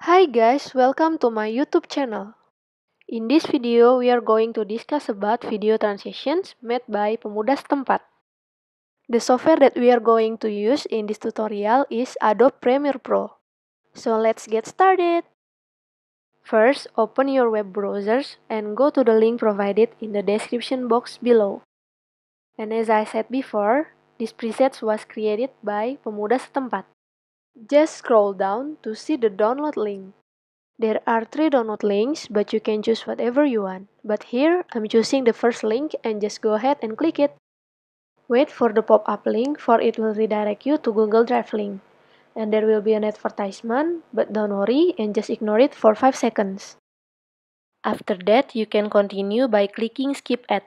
Hi guys, welcome to my YouTube channel. In this video, we are going to discuss about video transitions made by pemuda setempat. The software that we are going to use in this tutorial is Adobe Premiere Pro. So let's get started. First, open your web browsers and go to the link provided in the description box below. And as I said before, this preset was created by pemuda setempat. Just scroll down to see the download link. There are 3 download links, but you can choose whatever you want. But here, I'm choosing the first link and just go ahead and click it. Wait for the pop-up link, for it will redirect you to Google Drive link. And there will be an advertisement, but don't worry and just ignore it for 5 seconds. After that, you can continue by clicking skip ad.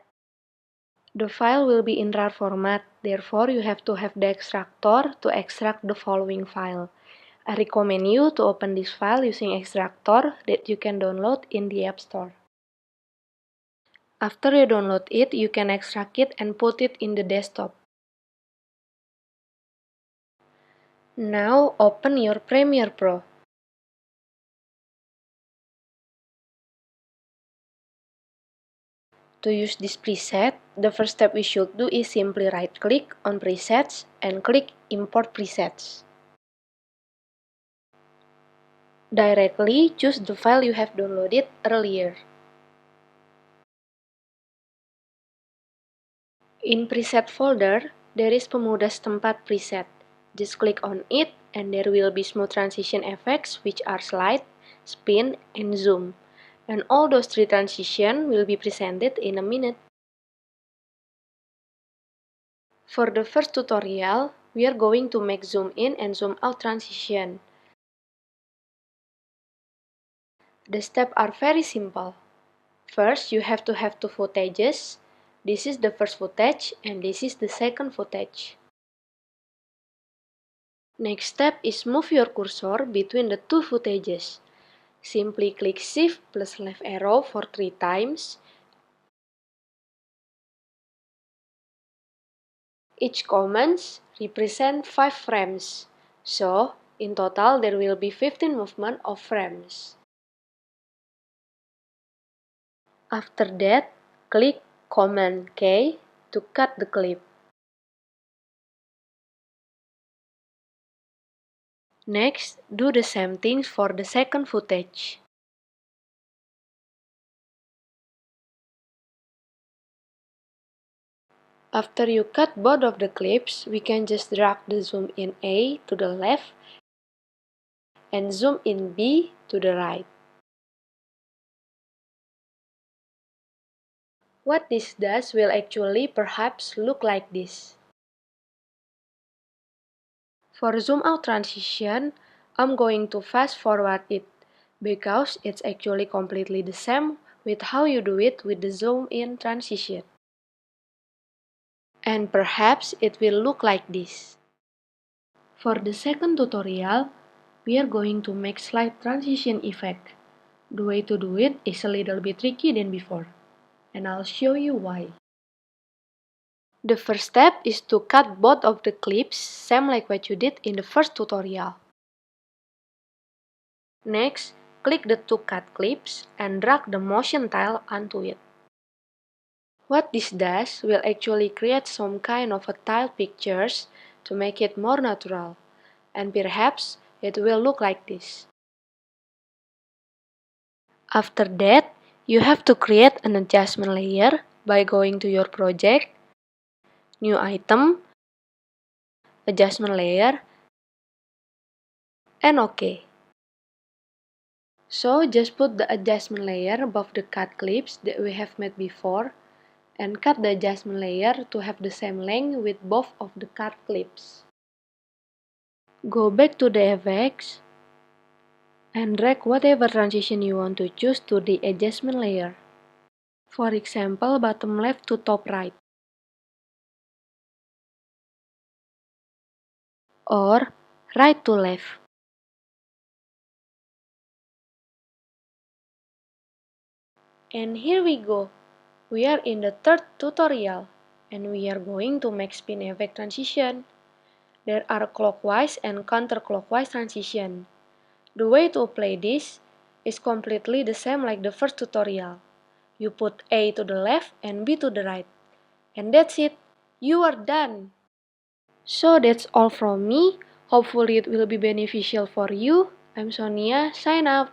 The file will be in RAR format, therefore you have to have the extractor to extract the following file. I recommend you to open this file using extractor that you can download in the App Store. After you download it, you can extract it and put it in the desktop. Now open your Premiere Pro. To use this preset, the first step we should do is simply right-click on presets and click Import Presets. Directly choose the file you have downloaded earlier. In preset folder, there is Pemuda Setempat preset. Just click on it and there will be smooth transition effects which are slide, spin, and zoom. And all those 3 transitions will be presented in a minute. For the first tutorial, we are going to make zoom in and zoom out transition. The steps are very simple. First, you have to have 2 footages. This is the first footage and this is the second footage. Next step is move your cursor between the 2 footages. Simply click Shift plus left arrow for 3 times. Each comments represent 5 frames. So, in total there will be 15 movement of frames. After that, click Command K to cut the clip. Next, do the same things for the second footage. After you cut both of the clips, we can just drag the zoom in A to the left and zoom in B to the right. What this does will actually perhaps look like this. For zoom out transition, I'm going to fast forward it because it's actually completely the same with how you do it with the zoom in transition. And perhaps it will look like this. For the second tutorial, we are going to make slide transition effect. The way to do it is a little bit tricky than before, and I'll show you why. The first step is to cut both of the clips, same like what you did in the first tutorial. Next, click the 2 cut clips and drag the motion tile onto it. What this does will actually create some kind of a tile pictures to make it more natural, and perhaps it will look like this. After that, you have to create an adjustment layer by going to your project, new item, adjustment layer, and OK. So just put the adjustment layer above the cut clips that we have made before and cut the adjustment layer to have the same length with both of the cut clips. Go back to the effects and drag whatever transition you want to choose to the adjustment layer. For example, bottom left to top right. Or right to left. And here we go. We are in the third tutorial and we are going to make spin effect transition. There are clockwise and counterclockwise transition. The way to apply this is completely the same like the first tutorial. You put A to the left and B to the right. And that's it. You are done. So that's all from me. Hopefully it will be beneficial for you. I'm Sonia, sign out.